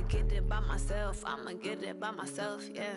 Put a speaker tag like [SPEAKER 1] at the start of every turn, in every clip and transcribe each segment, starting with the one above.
[SPEAKER 1] get it by myself. I'ma get it by myself, yeah.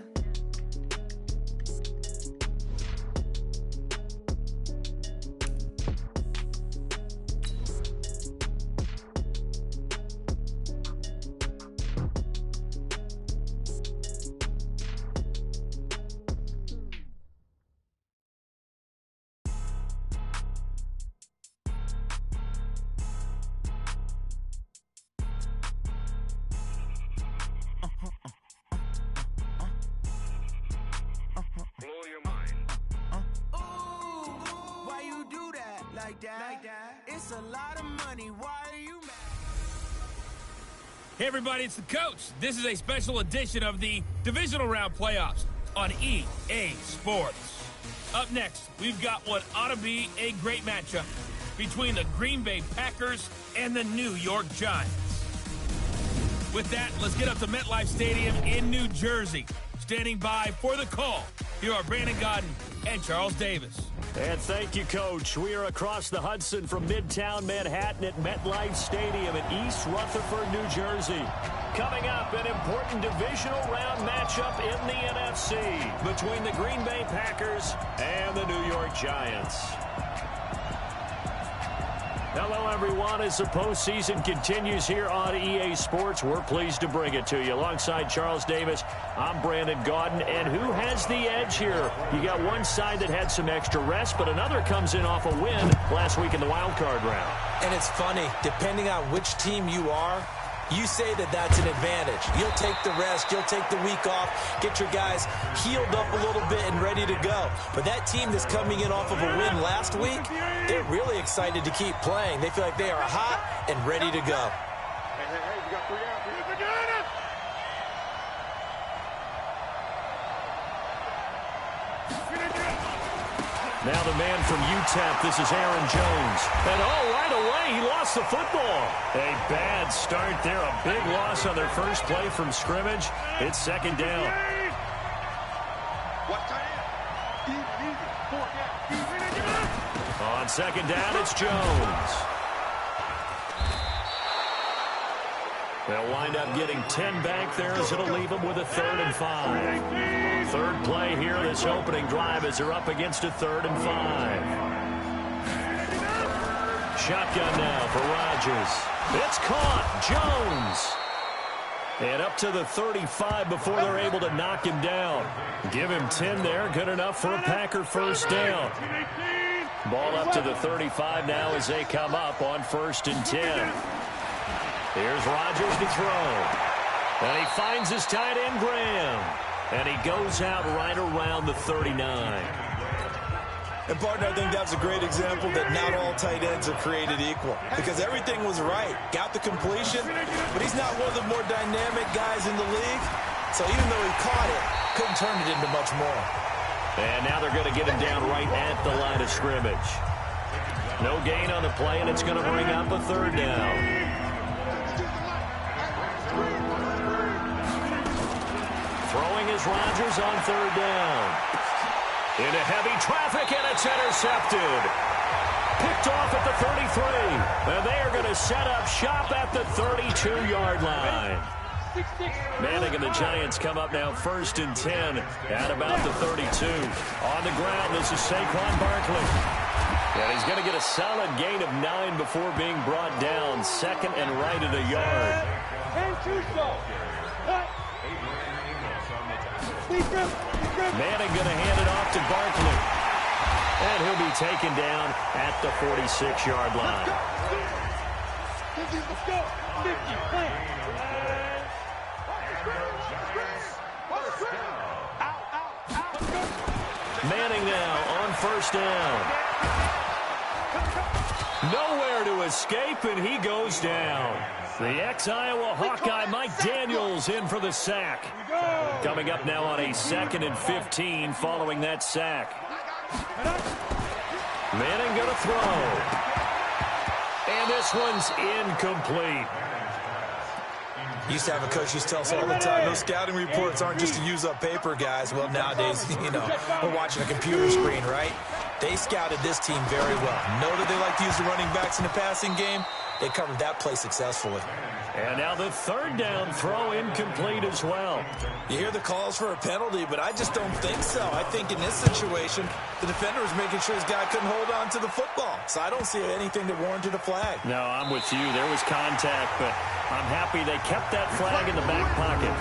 [SPEAKER 2] It's a lot of money. Why are you mad?
[SPEAKER 3] Hey everybody, it's the coach. This is a special edition of the divisional round playoffs on EA Sports. Up next, we've got what ought to be a great matchup between the Green Bay Packers and the New York Giants. With that, let's get up to MetLife Stadium in New Jersey. Standing by for the call, here are Brandon Gaudin and Charles Davis.
[SPEAKER 4] And thank you, Coach. We are across the Hudson from Midtown Manhattan at MetLife Stadium in East Rutherford, New Jersey. Coming up, an important divisional round matchup in the NFC between the Green Bay Packers and the New York Giants. Hello, everyone. As the postseason continues here on EA Sports, we're pleased to bring it to you. Alongside Charles Davis, I'm Brandon Gaudin. And who has the edge here? You got one side that had some extra rest, but another comes in off a win last week in the wild card round.
[SPEAKER 5] And it's funny, depending on which team you are, you say that that's an advantage. You'll take the rest, you'll take the week off, get your guys healed up a little bit and ready to go. But that team that's coming in off of a win last week, they're really excited to keep playing. They feel like they are hot and ready to go.
[SPEAKER 6] Hey, you got 3 out.
[SPEAKER 4] Now the man from UTEP, this is Aaron Jones. And right away, he lost the football. A bad start there, a big loss on their first play from scrimmage. It's second down. On second down, it's Jones. They'll wind up getting 10 back there as it'll leave them with a 3rd and 5. Third play here, this opening drive as they're up against a 3rd and 5. Shotgun now for Rodgers. It's caught. Jones. And up to the 35 before they're able to knock him down. Give him 10 there. Good enough for a Packer first down. Ball up to the 35 now as they come up on 1st and 10. Here's Rodgers to throw. And he finds his tight end, Graham. And he goes out right around the 39.
[SPEAKER 5] And, partner, I think that's a great example that not all tight ends are created equal. Because everything was right. Got the completion, but he's not one of the more dynamic guys in the league. So even though he caught it, couldn't turn it into much more.
[SPEAKER 4] And now they're going to get him down right at the line of scrimmage. No gain on the play, and it's going to bring up a 3rd down. Throwing is Rodgers on 3rd down. Into heavy traffic, and it's intercepted. Picked off at the 33. And they are going to set up shop at the 32-yard line. Manning and the Giants come up now 1st and 10 at about the 32. On the ground, this is SAQUON Barkley. And he's going to get a solid gain of 9 before being brought down. 2nd and right at a yard. Manning going to hand it off to Barkley. And he'll be taken down at the 46-yard line.
[SPEAKER 6] Let's go. 50,
[SPEAKER 4] Manning now on 1st down. Nowhere to escape, and he goes down. The ex-Iowa Hawkeye Mike Daniels in for the sack. Coming up now on a 2nd and 15 following that sack. Manning going to throw. And this one's incomplete.
[SPEAKER 5] Used to have a coach used to tell us all the time, those scouting reports aren't just to use up paper, guys. Well, nowadays, we're watching a computer screen, right? They scouted this team very well. Know that they like to use the running backs in the passing game. they covered that play successfully.
[SPEAKER 4] And now the third down throw incomplete as well.
[SPEAKER 5] You hear the calls for a penalty, but I just don't think so. I think in this situation, the defender was making sure his guy couldn't hold on to the football. So I don't see anything that warranted a flag.
[SPEAKER 4] No, I'm with you. There was contact, but I'm happy they kept that flag in the back pocket.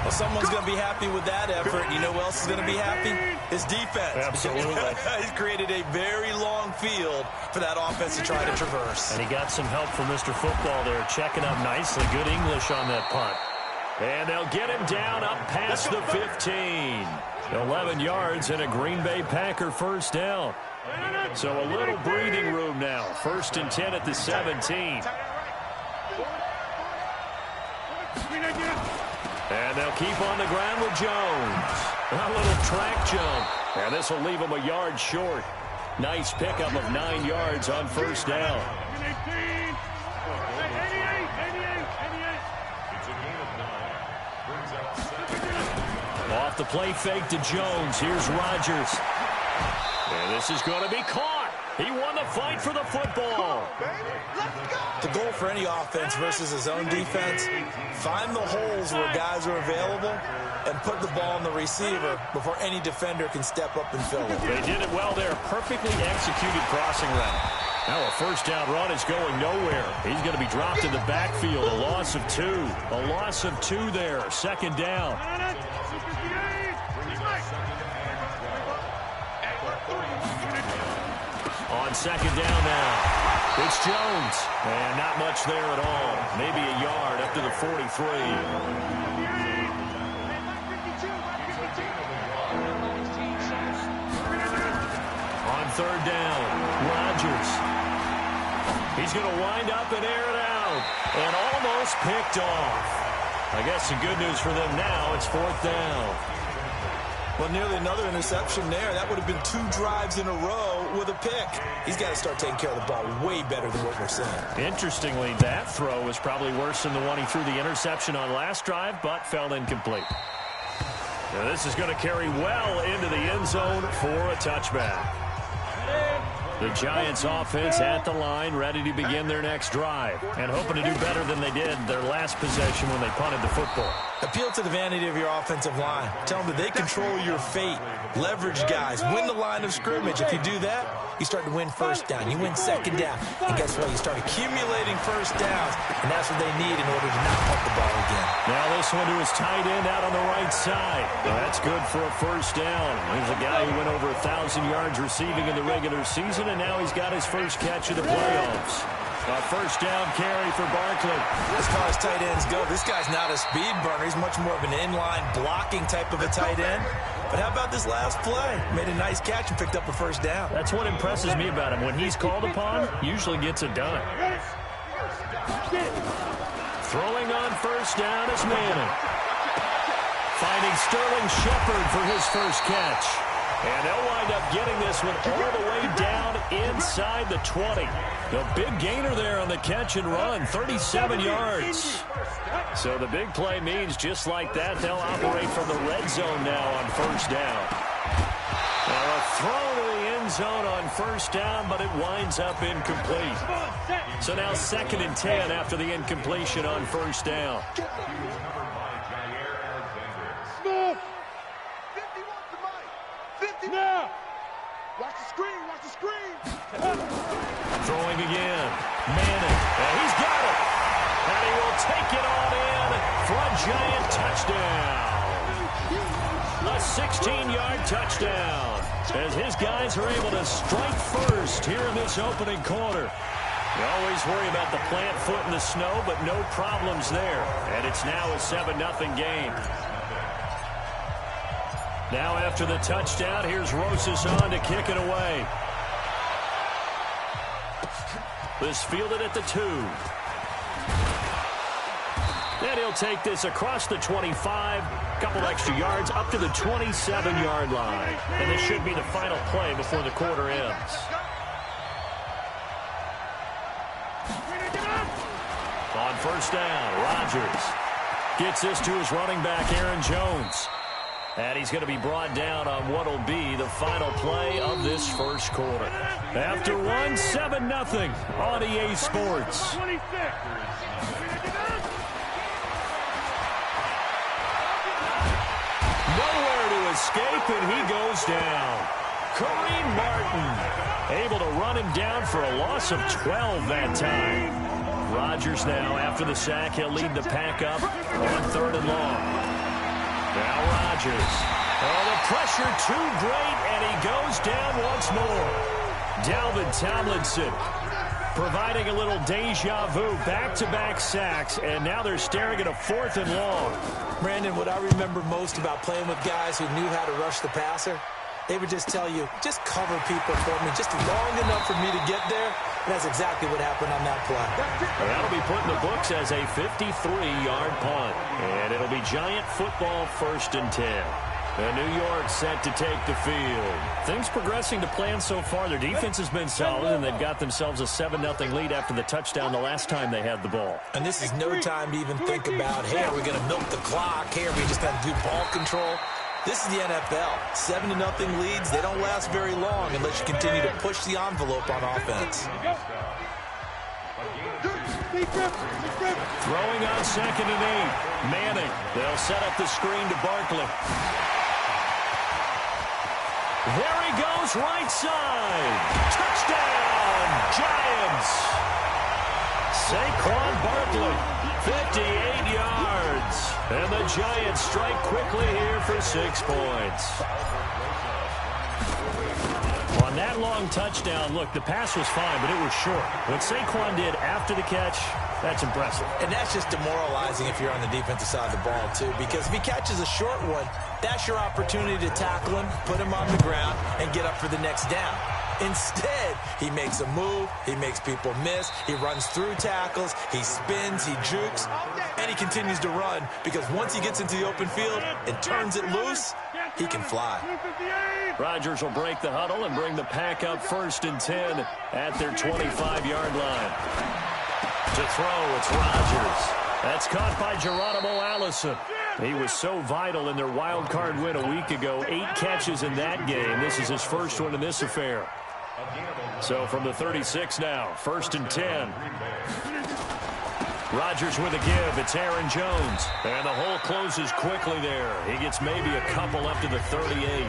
[SPEAKER 5] Well, someone's going to be happy with that effort. You know who else is going to be happy? His defense.
[SPEAKER 4] Absolutely.
[SPEAKER 5] He's created a very long field for that offense to try to traverse.
[SPEAKER 4] And he got some help from Mr. Football there, checking up nicely. Good English on that punt. And they'll get him down up past the 15. 11 yards and a Green Bay Packer first down. So a little breathing room now. 1st and 10 at the 17. And they'll keep on the ground with Jones. A little track jump. And this will leave him a yard short. Nice pickup of 9 yards on first down. Off the play fake to Jones. Here's Rodgers. And this is going to be caught. He won the fight for the football.
[SPEAKER 5] The goal for any offense versus his own defense, find the holes where guys are available and put the ball in the receiver before any defender can step up and fill it.
[SPEAKER 4] They did it well there. Perfectly executed crossing route. Now a first down run is going nowhere. He's going to be dropped in the backfield. A loss of 2. A loss of 2 there. 2nd down. On 2nd down now. It's Jones. And not much there at all. Maybe a yard up to the 43. On 3rd down, Rodgers. He's going to wind up and air it out. And almost picked off. I guess the good news for them now, it's 4th down.
[SPEAKER 5] Well, nearly another interception there. That would have been 2 drives in a row with a pick. He's got to start taking care of the ball way better than what we're seeing.
[SPEAKER 4] Interestingly, that throw was probably worse than the one he threw the interception on last drive, but fell incomplete. Now this is going to carry well into the end zone for a touchback. The Giants offense at the line, ready to begin their next drive, and hoping to do better than they did their last possession when they punted the football.
[SPEAKER 5] Appeal to the vanity of your offensive line. Tell them that they control your fate. Leverage guys. Win the line of scrimmage. If you do that, you start to win first down. You win second down. And guess what? You start accumulating first downs, and that's what they need in order to not punt the ball again.
[SPEAKER 4] Now this one to his tight end out on the right side. Well, that's good for a first down. Here's a guy who went over 1,000 yards receiving in the regular season, and now he's got his first catch of the playoffs. A first down carry for Barkley.
[SPEAKER 5] As far as tight ends go, this guy's not a speed burner. He's much more of an inline blocking type of a tight end. But how about this last play? Made a nice catch and picked up a first down.
[SPEAKER 4] That's what impresses me about him. When he's called upon, usually gets it done. Throwing on first down is Manning. Finding Sterling Shepard for his first catch. And they'll wind up getting this one all the way down inside the 20. The big gainer there on the catch and run, 37 yards. So the big play means just like that, they'll operate from the red zone now on first down. Now a throw to the end zone on first down, but it winds up incomplete. So now 2nd and 10 after the incompletion on first down.
[SPEAKER 6] Now! Watch the screen, watch the screen!
[SPEAKER 4] Throwing again. Manning. And he's got it. And he will take it on in for a giant touchdown. A 16-yard touchdown. As his guys are able to strike first here in this opening quarter. You always worry about the plant foot in the snow, but no problems there. And it's now a 7-0 game. Now after the touchdown, here's Rosas on to kick it away. This fielded at the 2. And he'll take this across the 25, a couple extra yards up to the 27-yard line. And this should be the final play before the quarter ends. On first down, Rodgers gets this to his running back, Aaron Jones. And he's going to be brought down on what will be the final play of this first quarter. After one, 7-0 on EA Sports. Nowhere to escape, and he goes down. Kareem Martin able to run him down for a loss of 12 that time. Rodgers now, after the sack, he'll lead the pack up on 3rd and long. Now Rodgers. Oh, the pressure too great, and he goes down once more. Dalvin Tomlinson providing a little deja vu, back-to-back sacks, and now they're staring at a 4th and long.
[SPEAKER 5] Brandon, what I remember most about playing with guys who knew how to rush the passer, they would just tell you, just cover people for me, just long enough for me to get there. And that's exactly what happened on that play.
[SPEAKER 4] That'll be put in the books as a 53-yard punt. And it'll be Giant football 1st and 10. And New York set to take the field. Things progressing to plan so far. Their defense has been solid, and they've got themselves a 7-0 lead after the touchdown the last time they had the ball.
[SPEAKER 5] And this is no time to even think about, hey, are we going to milk the clock? Hey, are we just going to do ball control? This is the NFL. 7-0 leads, they don't last very long unless you continue to push the envelope on offense.
[SPEAKER 4] Throwing on 2nd and 8. Manning. They'll set up the screen to Barkley. There he goes, right side. Touchdown, Giants. SAQUON Barkley, 58 yards. And the Giants strike quickly here for 6 points. On that long touchdown, look, the pass was fine, but it was short. What SAQUON did after the catch, that's impressive.
[SPEAKER 5] And that's just demoralizing if you're on the defensive side of the ball, too, because if he catches a short one, that's your opportunity to tackle him, put him on the ground, and get up for the next down. Instead, he makes a move, he makes people miss, he runs through tackles, he spins, he jukes, and he continues to run because once he gets into the open field and turns it loose, he can fly.
[SPEAKER 4] Rodgers will break the huddle and bring the pack up 1st and 10 at their 25-yard line. To throw, it's Rodgers. That's caught by Geronimo Allison. He was so vital in their wild card win a week ago. 8 catches in that game. This is his first one in this affair. So from the 36 now, 1st and 10. Rodgers with a give. It's Aaron Jones. And the hole closes quickly there. He gets maybe a couple up to the 38.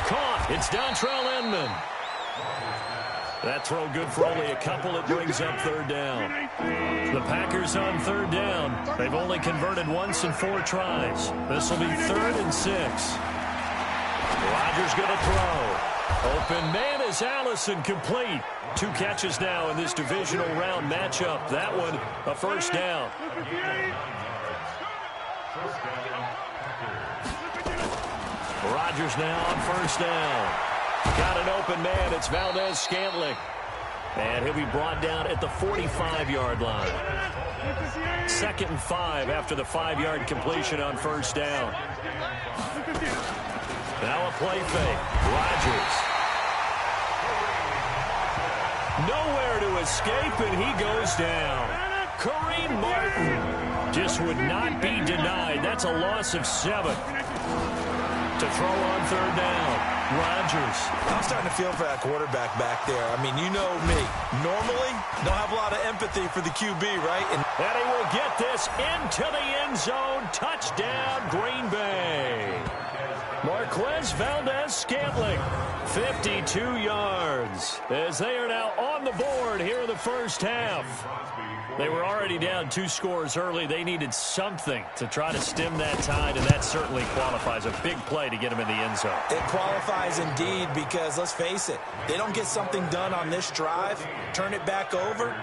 [SPEAKER 4] Caught. It's Dontrell Inman. That throw good for only a couple. It brings up 3rd down. The Packers on 3rd down. They've only converted once in 4 tries. This will be 3rd and 6. Rodgers going to throw. Open man is Allison, complete. 2 catches now in this divisional round matchup. That one a 1st down. Rodgers now on 1st down. Got an open man. It's Valdez-Scantling. And he'll be brought down at the 45-yard line. 2nd and 5 after the 5-yard completion on 1st down. Now a play fake. Rodgers. Nowhere to escape, and he goes down. Kareem Martin just would not be denied. That's a loss of 7. To throw on 3rd down. Rodgers.
[SPEAKER 5] I'm starting to feel for that quarterback back there. I mean, you know me. Normally, don't have a lot of empathy for the QB, right? And
[SPEAKER 4] he will get this into the end zone. Touchdown, Green Bay. Marquez Valdez-Scantling, 52 yards, as they are now on the board here in the first half. They were already down 2 scores early. They needed something to try to stem that tide, and that certainly qualifies. A big play to get them in the end zone.
[SPEAKER 5] It qualifies indeed because, let's face it, they don't get something done on this drive, turn it back over,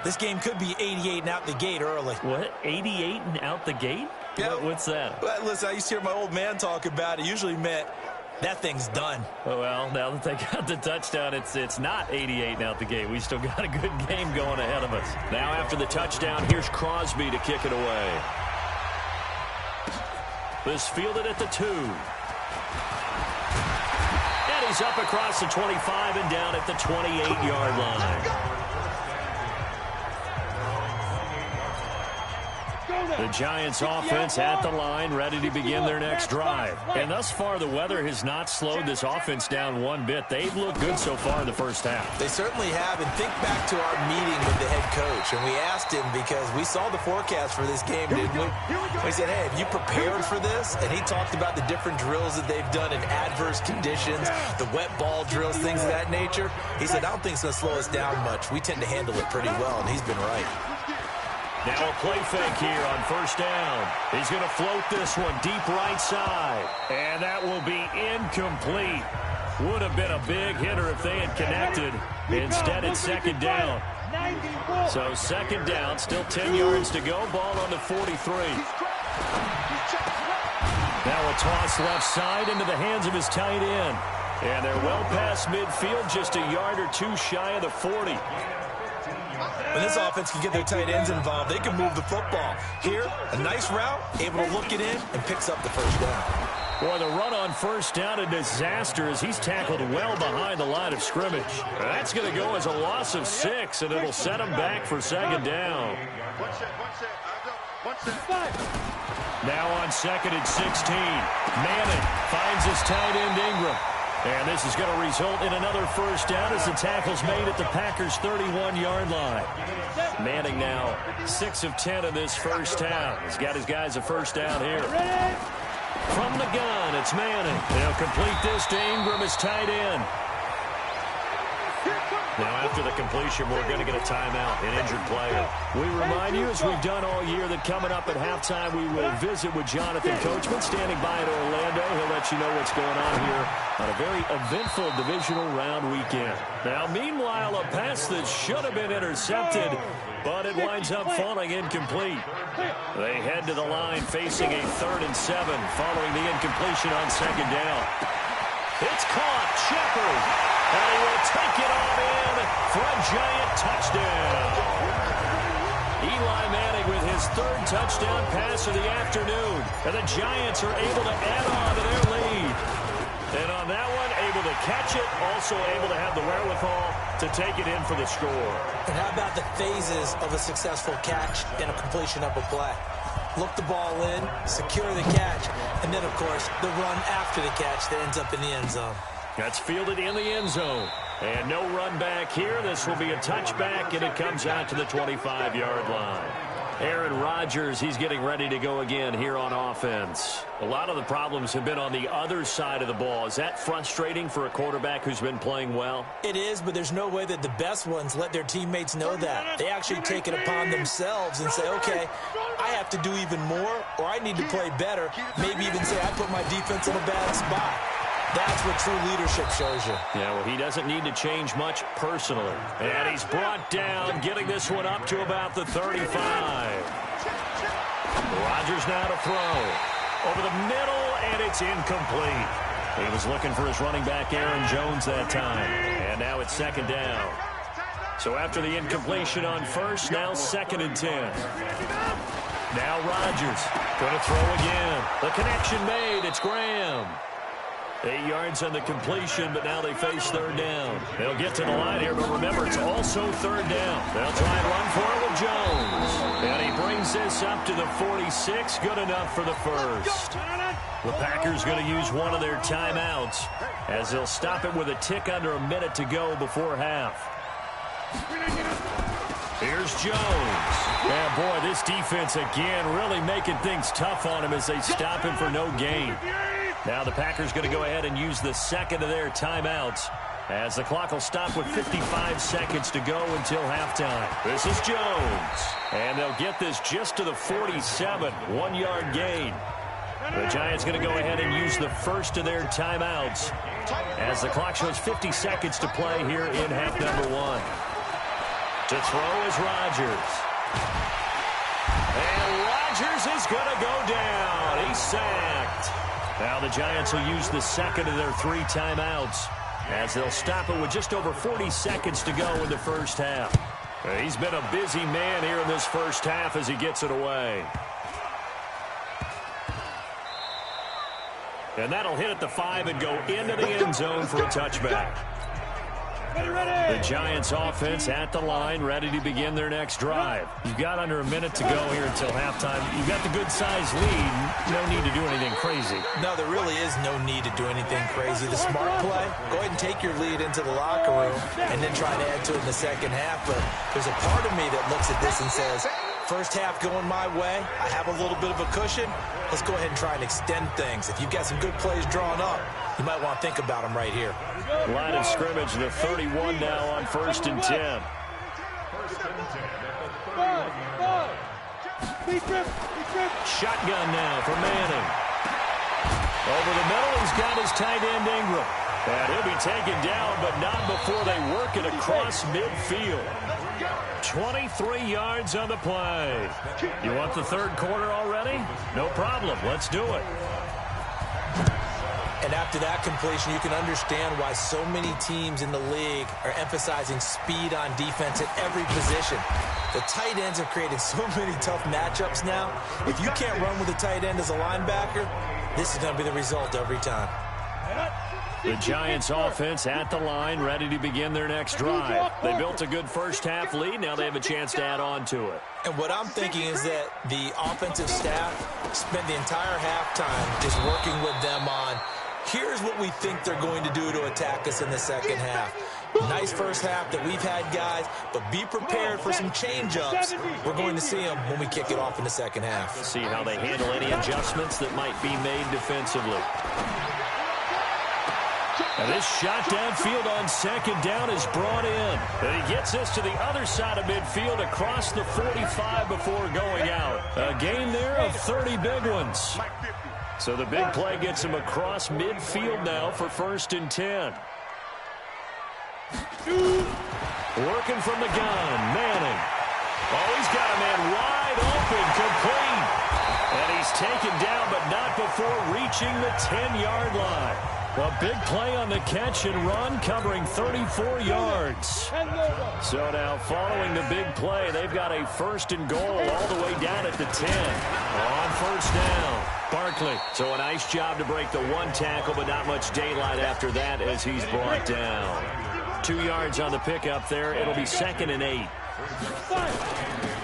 [SPEAKER 5] this game could be 88 and out the gate early.
[SPEAKER 4] What, 88 and out the gate?
[SPEAKER 5] Yeah.
[SPEAKER 4] What's that?
[SPEAKER 5] Well, listen, I used to hear my old man talk about it. Usually meant that thing's done.
[SPEAKER 4] Well, now that they got the touchdown, it's not 88 and out the gate. We still got a good game going ahead of us. Now after the touchdown, here's Crosby to kick it away. This fielded at the 2. And Plays up across the 25 and down at the 28-yard line. The Giants offense at the line, ready to begin their next drive. And thus far, the weather has not slowed this offense down one bit. They've looked good so far in the first half.
[SPEAKER 5] They certainly have. And think back to our meeting with the head coach. And we asked him, because we saw the forecast for this game, didn't we? We said, hey, have you prepared for this? And he talked about the different drills that they've done in adverse conditions, the wet ball drills, things of that nature. He said, I don't think it's going to slow us down much. We tend to handle it pretty well, and he's been right.
[SPEAKER 4] Now a play fake here on first down. He's going to float this one deep right side. And that will be incomplete. Would have been a big hitter if they had connected. Instead, it's second down. So second down, still 10 yards to go. Ball on the 43. Now a toss left side into the hands of his tight end. And they're well past midfield, just a yard or two shy of the 40.
[SPEAKER 5] When this offense can get their tight ends involved, they can move the football. Here, a nice route, able to look it in, and picks up the first down.
[SPEAKER 4] Boy, the run on first down, a disaster as he's tackled well behind the line of scrimmage. That's going to go as a loss of 6, and it'll set him back for second down. Now on second and 16, Madden finds his tight end Ingram. And this is going to result in another first down as the tackle's made at the Packers' 31-yard line. Manning now 6 of 10 in this first half. He's got his guys a first down here. From the gun, it's Manning. They'll complete this to Ingram as tight end. Now, after the completion, we're going to get a timeout, an injured player. We remind you, as we've done all year, that coming up at halftime, we will visit with Jonathan Coachman standing by in Orlando. He'll let you know what's going on here on a very eventful divisional round weekend. Now, meanwhile, a pass that should have been intercepted, but it winds up falling incomplete. They head to the line facing a 3rd and 7 following the incompletion on second down. It's caught. Shepard. And he will take it on in for a Giant touchdown. Eli Manning with his 3rd touchdown pass of the afternoon. And the Giants are able to add on to their lead. And on that one, able to catch it, also able to have the wherewithal to take it in for the score.
[SPEAKER 5] And how about the phases of a successful catch and a completion of a play? Look the ball in, secure the catch, and then, of course, the run after the catch that ends up in the end zone.
[SPEAKER 4] That's fielded in the end zone. And no run back here. This will be a touchback, and it comes out to the 25-yard line. Aaron Rodgers, he's getting ready to go again here on offense. A lot of the problems have been on the other side of the ball. Is that frustrating for a quarterback who's been playing well?
[SPEAKER 5] It is, but there's no way that the best ones let their teammates know that. They actually take it upon themselves and say, okay, I have to do even more, or I need to play better. Maybe even say I put my defense in a bad spot. That's what true leadership shows you.
[SPEAKER 4] Yeah, well, he doesn't need to change much personally. And he's brought down, getting this one up to about the 35. Rodgers now to throw. Over the middle, and it's incomplete. He was looking for his running back, Aaron Jones, that time. And now it's second down. So after the incompletion on first, now 2nd and 10. Now Rodgers going to throw again. The connection made. It's Graham. 8 yards on the completion, but now they face 3rd down. They'll get to the line here, but remember, it's also 3rd down. They'll try and run for it with Jones. And he brings this up to the 46. Good enough for the first. The Packers going to use one of their timeouts as they'll stop it with a tick under a minute to go before half. Here's Jones. Yeah, boy, this defense again really making things tough on him as they stop him for no gain. Now the Packers going to go ahead and use the 2nd of their timeouts as the clock will stop with 55 seconds to go until halftime. This is Jones. And they'll get this just to the 47, 1-yard gain. The Giants going to go ahead and use the 1st of their timeouts as the clock shows 50 seconds to play here in half number 1. To throw is Rodgers. And Rodgers is going to go down. He's sacked. Now the Giants will use the 2nd of their 3 timeouts as they'll stop it with just over 40 seconds to go in the first half. He's been a busy man here in this first half as he gets it away. And that'll hit at the 5 and go into the end zone for a touchback. The Giants offense at the line, ready to begin their next drive. You've got under a minute to go here until halftime. You've got the good-sized lead. No need to do anything crazy.
[SPEAKER 5] No, there really is no need to do anything crazy. The smart play, go ahead and take your lead into the locker room and then try to add to it in the second half. But there's a part of me that looks at this and says, first half going my way, I have a little bit of a cushion. Let's go ahead and try and extend things. If you've got some good plays drawn up, you might want to think about them right here.
[SPEAKER 4] Line of scrimmage, the 31 now on 1st and 10. Shotgun now for Manning. Over the middle, he's got his tight end Ingram. And he'll be taken down, but not before they work it across midfield. 23 yards on the play. You want the third quarter already? No problem. Let's do it.
[SPEAKER 5] And after that completion, you can understand why so many teams in the league are emphasizing speed on defense at every position. The tight ends have created so many tough matchups now. If you can't run with a tight end as a linebacker, this is going to be the result every time.
[SPEAKER 4] The Giants offense at the line, ready to begin their next drive. They built a good first half lead. Now they have a chance to add on to it.
[SPEAKER 5] And what I'm thinking is that the offensive staff spent the entire halftime just working with them on, here's what we think they're going to do to attack us in the second half. Nice first half that we've had, guys, but be prepared for some change-ups. We're going to see them when we kick it off in the second half.
[SPEAKER 4] See how they handle any adjustments that might be made defensively. And this shot downfield on second down is brought in. And he gets this to the other side of midfield across the 45 before going out. A gain there of 30 big ones. So the big play gets him across midfield now for 1st and 10. Working from the gun, Manning. Oh, he's got a man wide open, complete. And he's taken down, but not before reaching the 10-yard line. A big play on the catch and run, covering 34 yards. So now, following the big play, they've got a 1st and goal all the way down at the 10. On 1st down, Barkley. So a nice job to break the one tackle, but not much daylight after that as he's brought down. 2 yards on the pickup there. It'll be 2nd and 8.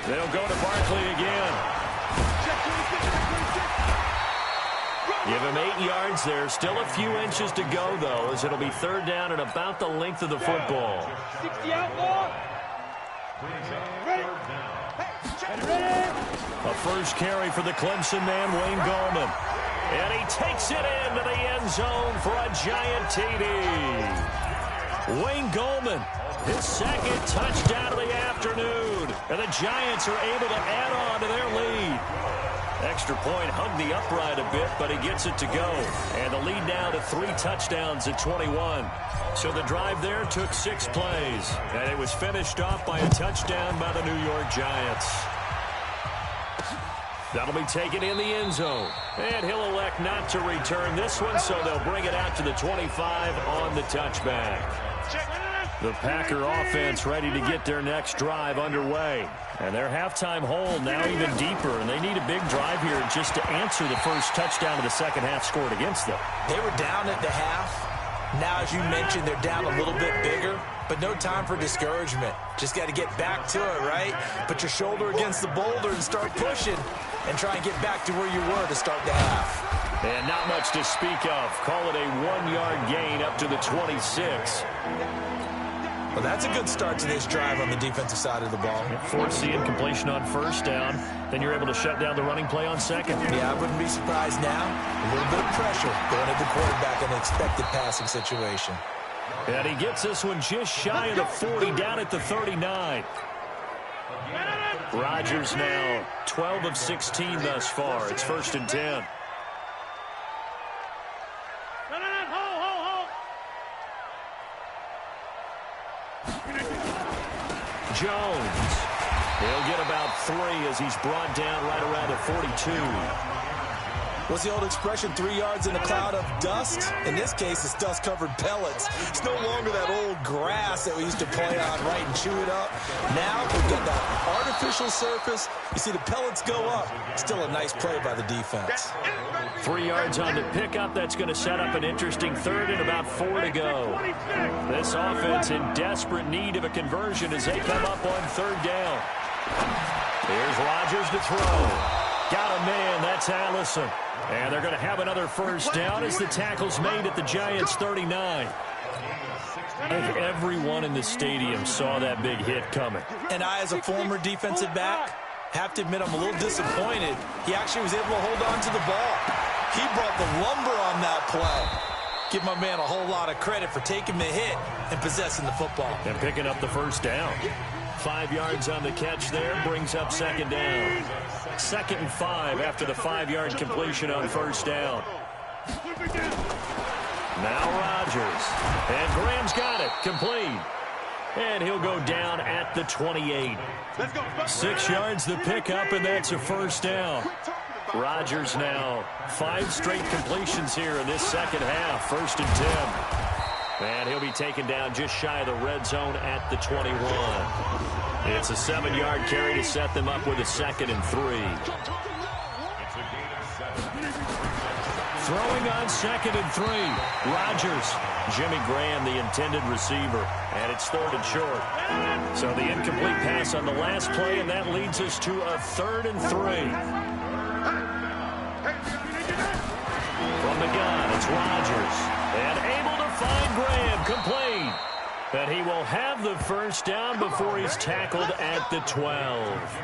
[SPEAKER 4] They'll go to Barkley again. Give him 8 yards there. Still a few inches to go, though, as it'll be 3rd down and about the length of the football.
[SPEAKER 6] 60 out, Lord.
[SPEAKER 4] A first carry for the Clemson man, Wayne Gallman. And he takes it into the end zone for a giant TD. Wayne Gallman, his 2nd touchdown of the afternoon. And the Giants are able to add on to their lead. Extra point hugged the upright a bit, but he gets it to go. And the lead now to 3 touchdowns at 21. So the drive there took 6 plays. And it was finished off by a touchdown by the New York Giants. That'll be taken in the end zone. And he'll elect not to return this one, so they'll bring it out to the 25 on the touchback. The Packer offense ready to get their next drive underway. And their halftime hole now even deeper, and they need a big drive here just to answer the first touchdown of the second half scored against them.
[SPEAKER 5] They were down at the half. Now, as you mentioned, they're down a little bit bigger, but no time for discouragement. Just got to get back to it, right? Put your shoulder against the boulder and start pushing and try and get back to where you were to start the half.
[SPEAKER 4] And not much to speak of. Call it a 1-yard gain up to the 26.
[SPEAKER 5] Well, that's a good start to this drive on the defensive side of the ball.
[SPEAKER 4] Force the incompletion on 1st down. Then you're able to shut down the running play on 2nd.
[SPEAKER 5] Yeah, I wouldn't be surprised now. A little bit of pressure going at the quarterback in an expected passing situation.
[SPEAKER 4] And he gets this one just shy of the 40, down at the 39. Rodgers now 12 of 16 thus far. It's 1st and 10. Jones. He'll get about 3 as he's brought down right around the 42.
[SPEAKER 5] What's the old expression, 3 yards in a cloud of dust? In this case, it's dust-covered pellets. It's no longer that old grass that we used to play on, right, and chew it up. Now we've got that artificial surface. You see the pellets go up. Still a nice play by the defense.
[SPEAKER 4] 3 yards on the pickup. That's going to set up an interesting third and about 4 to go. This offense in desperate need of a conversion as they come up on third down. Here's Rodgers to throw. Got a man. That's Allison. And they're going to have another first down as the tackle's made at the Giants' 39. I think everyone in the stadium saw that big hit coming.
[SPEAKER 5] And I, as a former defensive back, have to admit I'm a little disappointed. He actually was able to hold on to the ball. He brought the lumber on that play. Give my man a whole lot of credit for taking the hit and possessing the football.
[SPEAKER 4] And picking up the first down. 5 yards on the catch there brings up second down. 2nd and 5 after the 5-yard completion on first down. Now Rodgers. And Graham's got it. Complete. And he'll go down at the 28. 6 yards the pickup, and that's a first down. Rodgers now 5 straight completions here in this second half. 1st and 10. And he'll be taken down just shy of the red zone at the 21. It's a 7-yard carry to set them up with a 2nd and 3. Throwing on 2nd and 3. Rodgers. Jimmy Graham, the intended receiver. And it's 3rd and short. So the incomplete pass on the last play, and that leads us to a 3rd and 3. From the gun, it's Rodgers. And able to find Graham. Complete. But he will have the first down before he's tackled at the 12.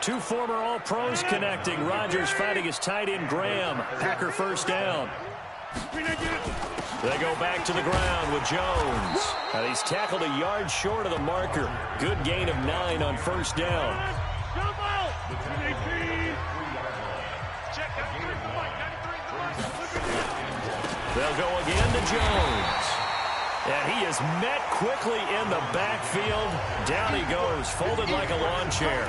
[SPEAKER 4] 2 former All-Pros connecting. Rodgers fighting his tight end Graham. Packer first down. They go back to the ground with Jones. And he's tackled a yard short of the marker. Good gain of 9 on first down. They'll go again to Jones. And he is met quickly in the backfield. Down he goes, folded like a lawn chair.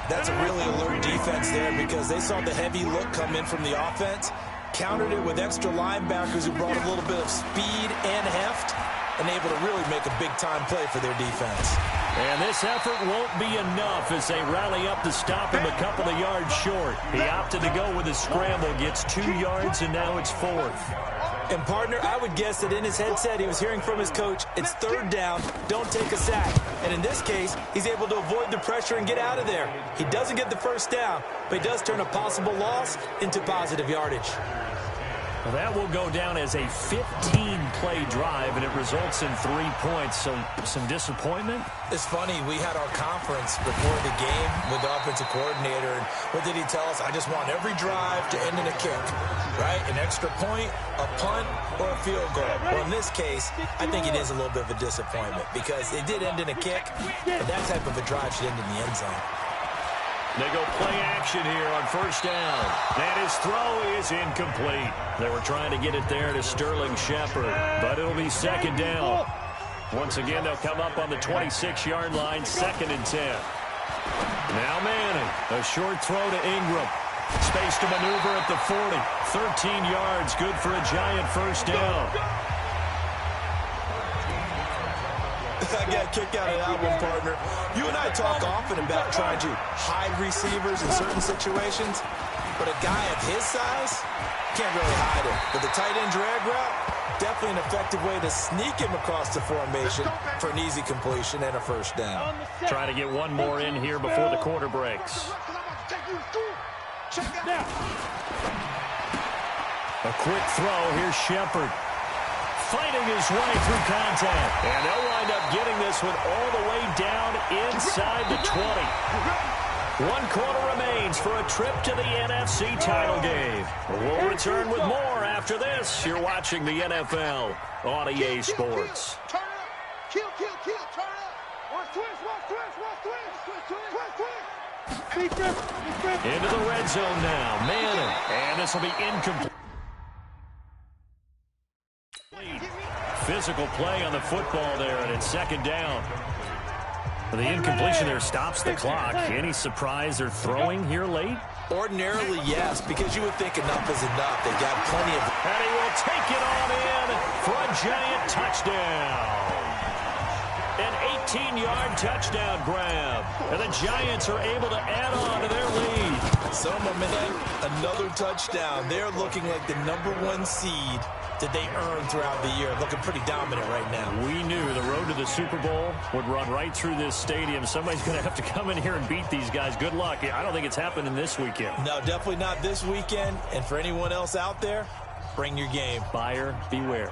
[SPEAKER 5] That's a really alert defense there because they saw the heavy look come in from the offense, countered it with extra linebackers who brought a little bit of speed and heft, and able to really make a big-time play for their defense.
[SPEAKER 4] And this effort won't be enough as they rally up to stop him a couple of yards short. He opted to go with a scramble, gets 2 yards, and now it's 4th.
[SPEAKER 5] And, partner, I would guess that in his headset he was hearing from his coach, it's 3rd down, don't take a sack. And in this case, he's able to avoid the pressure and get out of there. He doesn't get the first down, but he does turn a possible loss into positive yardage.
[SPEAKER 4] Well, that will go down as a 15-play drive, and it results in 3 points. So some disappointment?
[SPEAKER 5] It's funny, we had our conference before the game with the offensive coordinator, and what did he tell us? I just want every drive to end in a kick, right? An extra point, a punt, or a field goal. Well, in this case, I think it is a little bit of a disappointment because it did end in a kick, but that type of a drive should end in the end zone.
[SPEAKER 4] They go play action here on first down. And his throw is incomplete. They were trying to get it there to Sterling Shepard, but it'll be 2nd down. Once again, they'll come up on the 26-yard line, 2nd and 10. Now Manning, a short throw to Ingram. Space to maneuver at the 40. 13 yards, good for a Giant first down.
[SPEAKER 5] I got a kick out of that one, partner. You and I talk often about trying to hide receivers in certain situations, but a guy of his size can't really hide him. But the tight end drag route, definitely an effective way to sneak him across the formation for an easy completion and a first down.
[SPEAKER 4] Trying to get one more in here before the quarter breaks. A quick throw. Here's Shepard. Fighting his way through contact. And they'll wind up getting this one all the way down inside the 20. 1 quarter remains for a trip to the NFC title game. We'll return with more after this. You're watching the NFL on EA Sports.
[SPEAKER 6] Turn up. Kill, turn up. Twist.
[SPEAKER 4] Into the red zone now. Manning. And this will be incomplete. Physical play on the football there, and it's 2nd down. The incompletion there stops the clock. Any surprise they're throwing here late?
[SPEAKER 5] Ordinarily, yes, because you would think enough is enough. They got plenty of...
[SPEAKER 4] And he will take it on in for a Giant touchdown. An 18-yard touchdown grab. And the Giants are able to add on to their lead.
[SPEAKER 5] So, my man, another touchdown. They're looking like the #1 seed that they earned throughout the year. Looking pretty dominant right now.
[SPEAKER 4] We knew the road to the Super Bowl would run right through this stadium. Somebody's going to have to come in here and beat these guys. Good luck. I don't think it's happening this weekend.
[SPEAKER 5] No, definitely not this weekend. And for anyone else out there, bring your game.
[SPEAKER 4] Buyer beware.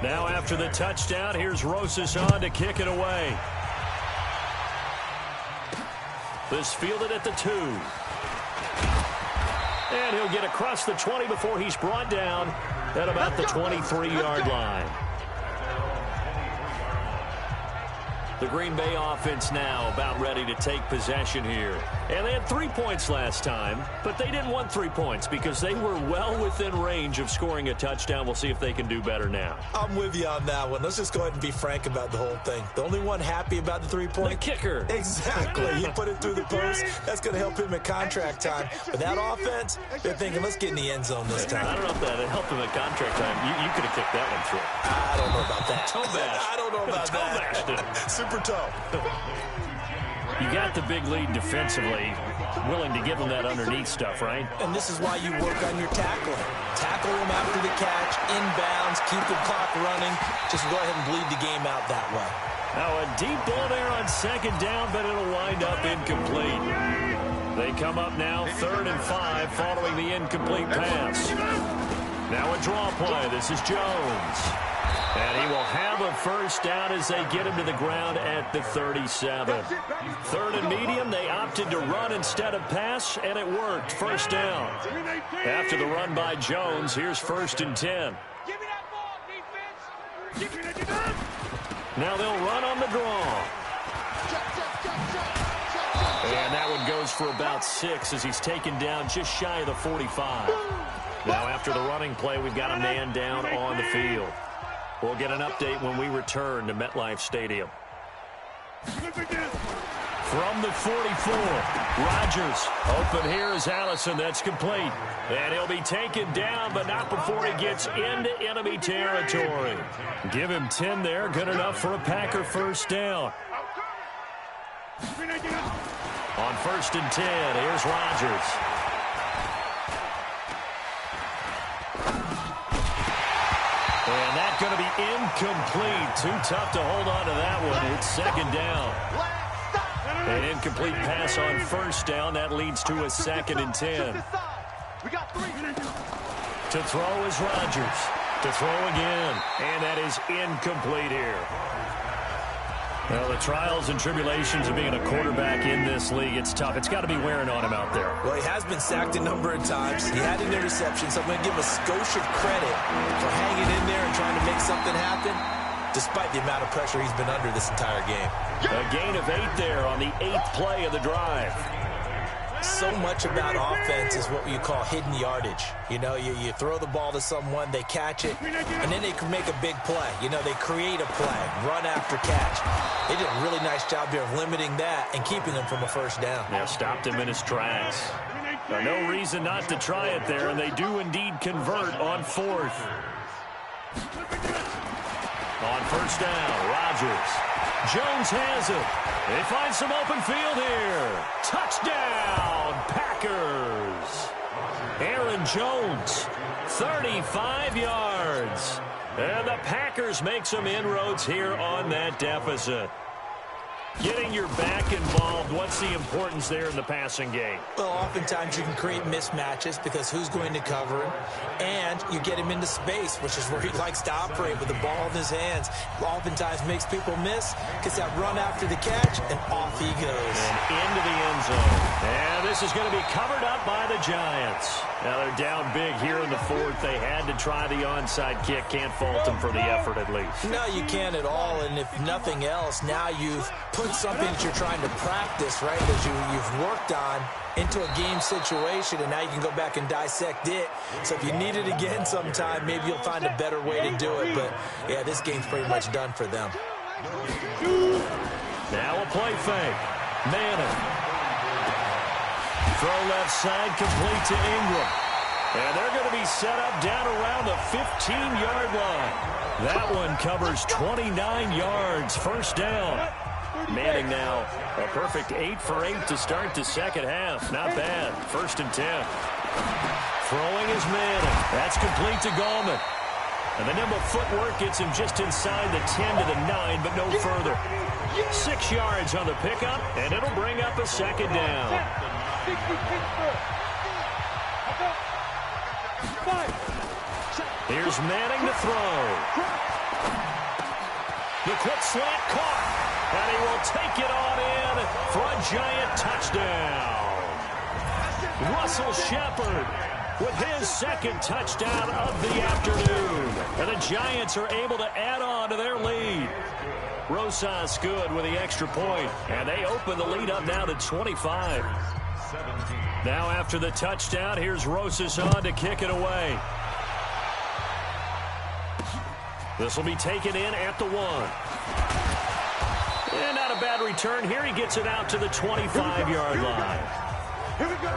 [SPEAKER 4] Now after the touchdown, here's Rosas on to kick it away. This fielded at the 2. And he'll get across the 20 before he's brought down at about the 23-yard line. The Green Bay offense now about ready to take possession here. And they had 3 points last time, but they didn't want 3 points because they were well within range of scoring a touchdown. We'll see if they can do better now.
[SPEAKER 5] I'm with you on that one. Let's just go ahead and be frank about the whole thing. The only one happy about the 3-point?
[SPEAKER 4] The kicker.
[SPEAKER 5] Exactly. He put it through the post. That's going to help him at contract time. But that offense, they're thinking, let's get in the end zone this time.
[SPEAKER 4] I don't know if that helped him at contract time. You could have kicked that one through.
[SPEAKER 5] I don't know about that.
[SPEAKER 4] Toe bash.
[SPEAKER 5] I don't know about
[SPEAKER 4] toe
[SPEAKER 5] that.
[SPEAKER 4] bashed it.
[SPEAKER 5] Super toe.
[SPEAKER 4] You got the big lead defensively, willing to give them that underneath stuff, right?
[SPEAKER 5] And this is why you work on your tackling. Tackle them after the catch, inbounds, keep the clock running. Just go ahead and bleed the game out that way.
[SPEAKER 4] Now a deep ball there on 2nd down, but it'll wind up incomplete. They come up now 3rd and 5 following the incomplete pass. Now a draw play. This is Jones. And he will have a first down as they get him to the ground at the 37. 3rd and medium, they opted to run instead of pass, and it worked. First down. After the run by Jones, here's 1st and 10.
[SPEAKER 6] Give me that ball, defense. Give me that.
[SPEAKER 4] Now they'll run on the draw. And that one goes for about 6 as he's taken down just shy of the 45. Now after the running play, we've got a man down on the field. We'll get an update when we return to MetLife Stadium. From the 44, Rodgers. Open here is Allison. That's complete. And he'll be taken down, but not before he gets into enemy territory. Give him 10 there. Good enough for a Packer first down. On 1st and 10, here's Rodgers. And that's going to be incomplete. Too tough to hold on to that one. It's 2nd down. An incomplete pass on 1st down. That leads to a 2nd and 10. To throw is Rodgers. To throw again. And that is incomplete here. Well, the trials and tribulations of being a quarterback in this league, it's tough. It's got to be wearing on him out there.
[SPEAKER 5] Well, he has been sacked a number of times. He had an interception, so I'm going to give him a skosh of credit for hanging in there and trying to make something happen, despite the amount of pressure he's been under this entire game.
[SPEAKER 4] A gain of 8 there on the 8th play of the drive.
[SPEAKER 5] So much about offense is what you call hidden yardage. You know, you throw the ball to someone, they catch it, and then they can make a big play. You know, they create a play, run after catch. They did a really nice job here of limiting that and keeping him from a first down.
[SPEAKER 4] Yeah, stopped him in his tracks. No reason not to try it there, and they do indeed convert on 4th. On 1st down, Rodgers. Jones has it. They find some open field here. Touchdown, Packers. Aaron Jones, 35 yards. And the Packers make some inroads here on that deficit. Getting your back involved, what's the importance there in the passing game?
[SPEAKER 5] Well, oftentimes you can create mismatches because who's going to cover him, and you get him into space, which is where he likes to operate with the ball in his hands. Oftentimes makes people miss, gets that run after the catch, and off he goes.
[SPEAKER 4] And into the end zone. And this is going to be covered up by the Giants. Now they're down big here in the 4th. They had to try the onside kick. Can't fault them for the effort at least.
[SPEAKER 5] No, you can't at all, and if nothing else, now you've put something that you're trying to practice, right, that you've worked on into a game situation, and now you can go back and dissect it. So if you need it again sometime, maybe you'll find a better way to do it. But, yeah, this game's pretty much done for them.
[SPEAKER 4] Now a play fake. Madden. throw left side, complete to Ingram. And they're going to be set up down around the 15-yard line. That one covers 29 yards, first down. Manning now a perfect 8 for 8 to start the second half. Not bad. 1st and 10. Throwing is Manning. That's complete to Gallman. And the nimble footwork gets him just inside the 10 to the 9, but no further. 6 yards on the pickup, and it'll bring up a second down. Here's Manning to throw. The quick slant caught, and he will take it on in for a Giant touchdown. Russell Shepard with his second touchdown of the afternoon. And the Giants are able to add on to their lead. Rosas good with the extra point, and they open the lead up now to 25. Now after the touchdown, here's Rosas on to kick it away. This will be taken in at the 1. And not a bad return here. He gets it out to the 25-yard line.
[SPEAKER 6] Here we go.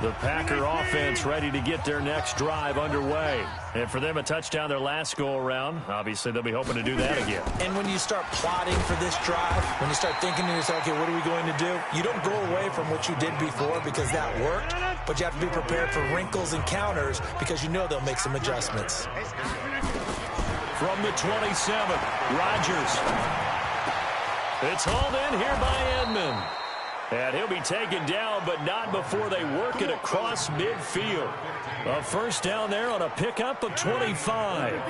[SPEAKER 4] The Packer offense ready to get their next drive underway. And for them, a touchdown their last go-around. Obviously, they'll be hoping to do that again.
[SPEAKER 5] And when you start plotting for this drive, when you start thinking to yourself, okay, what are we going to do? You don't go away from what you did before because that worked, but you have to be prepared for wrinkles and counters because you know they'll make some adjustments.
[SPEAKER 4] From the 27, Rodgers. It's hauled in here by Edmond. And he'll be taken down, but not before they work it across midfield. A first down there on a pickup of 25.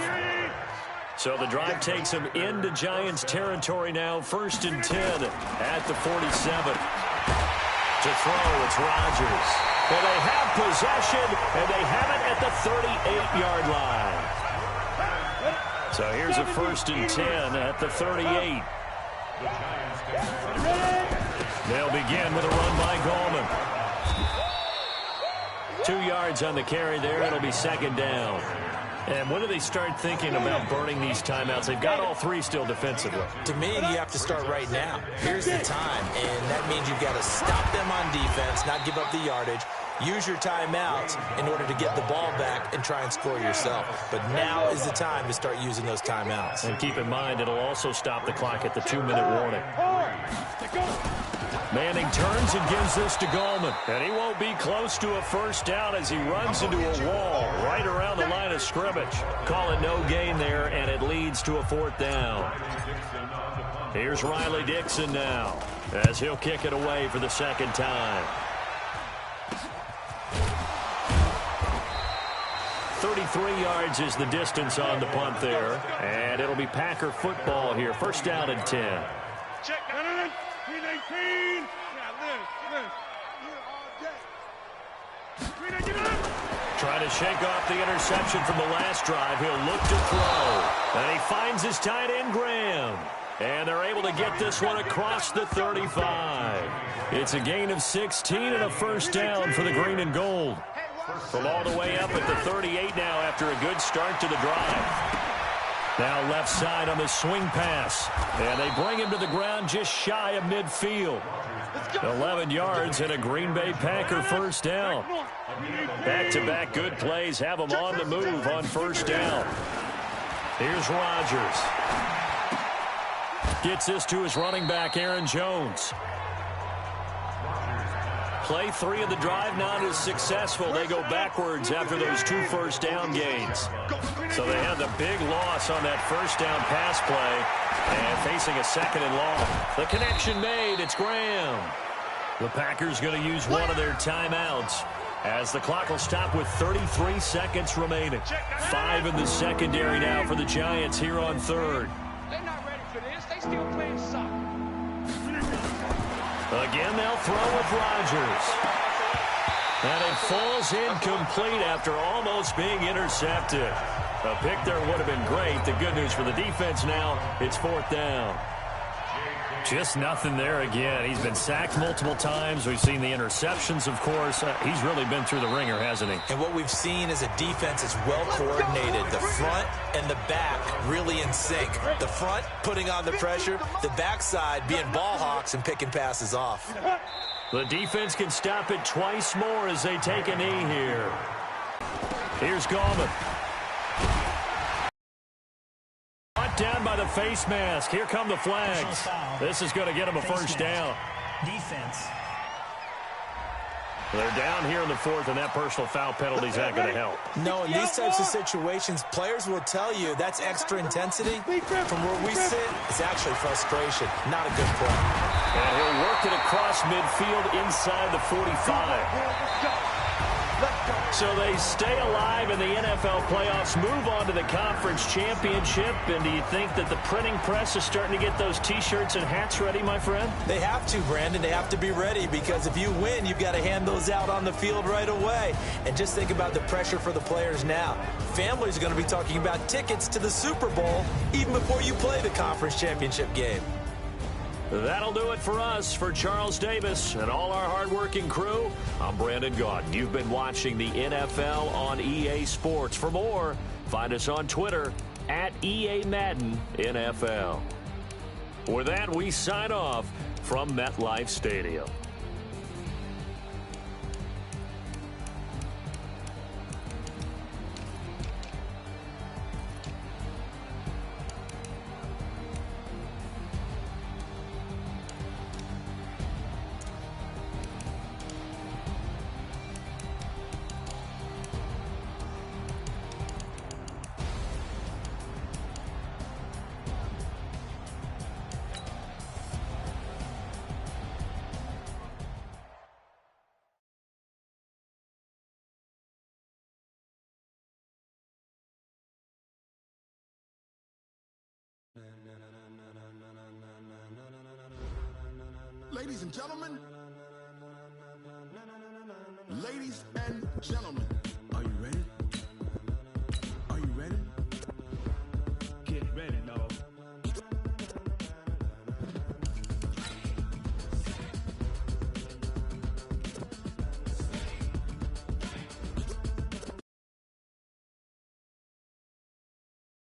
[SPEAKER 4] So the drive takes him into Giants territory now. 1st and 10 at the 47. To throw, it's Rodgers. Well, they have possession, and they have it at the 38-yard line. So here's a 1st and 10 at the 38. They'll begin with a run by Gallman. 2 yards on the carry there. It'll be second down. And when do they start thinking about burning these timeouts? They've got all 3 still defensively.
[SPEAKER 5] To me, you have to start right now. Here's the time, and that means you've got to stop them on defense, not give up the yardage. Use your timeouts in order to get the ball back and try and score yourself. But now is the time to start using those timeouts.
[SPEAKER 4] And keep in mind, it'll also stop the clock at the 2-minute warning. Manning turns and gives this to Gallman. And he won't be close to a first down as he runs into a wall right around the line of scrimmage. Call it no gain there, and it leads to a 4th down. Here's Riley Dixon now as he'll kick it away for the second time. 33 yards is the distance on the punt there. And it'll be Packer football here. First down and 10.
[SPEAKER 6] Check. 319.
[SPEAKER 4] Trying to shake off the interception from the last drive. He'll look to throw. And he finds his tight end, Graham. And they're able to get this one across the 35. It's a gain of 16 and a first down for the green and gold. From all the way up at the 38 now after a good start to the drive. Now left side on the swing pass. And they bring him to the ground just shy of midfield. 11 yards and a Green Bay Packer first down. Back-to-back good plays have them on the move on first down. Here's Rodgers. Gets this to his running back, Aaron Jones. Play 3 of the drive not as successful. They go backwards after those 2 first down gains. So they had the big loss on that first down pass play and facing a 2nd and long. The connection made. It's Graham. The Packers going to use one of their timeouts as the clock will stop with 33 seconds remaining. 5 in the secondary now for the Giants here on 3rd.
[SPEAKER 6] They're not ready for this. They still playing soccer.
[SPEAKER 4] Again, they'll throw with Rodgers. And it falls incomplete after almost being intercepted. A pick there would have been great. The good news for the defense now, it's 4th down. Just nothing there again. He's been sacked multiple times. We've seen the interceptions, of course. He's really been through the ringer, hasn't he?
[SPEAKER 5] And what we've seen is a defense that's well coordinated. The front and the back really in sync. The front putting on the pressure, the backside being ball hawks and picking passes off.
[SPEAKER 4] The defense can stop it twice more as they take a knee here. Here's Gallman. Brought down by the face mask. Here come the flags. This is going to get him a first down.
[SPEAKER 7] Defense.
[SPEAKER 4] They're down here in the fourth, and that personal foul penalty is not going to help.
[SPEAKER 5] No, in these types of situations, players will tell you that's extra intensity. From where we sit, it's actually frustration. Not a good play.
[SPEAKER 4] And he'll work it across midfield inside the 45. So they stay alive in the NFL playoffs, move on to the conference championship. And do you think that the printing press is starting to get those T-shirts and hats ready, my friend?
[SPEAKER 5] They have to, Brandon. They have to be ready because if you win, you've got to hand those out on the field right away. And just think about the pressure for the players now. Families are going to be talking about tickets to the Super Bowl even before you play the conference championship game.
[SPEAKER 4] That'll do it for us. For Charles Davis and all our hardworking crew, I'm Brandon Gaudin. You've been watching the NFL on EA Sports. For more, find us on Twitter at EA Madden NFL. With that, we sign off from MetLife Stadium.
[SPEAKER 8] Ladies and gentlemen, ladies and gentlemen.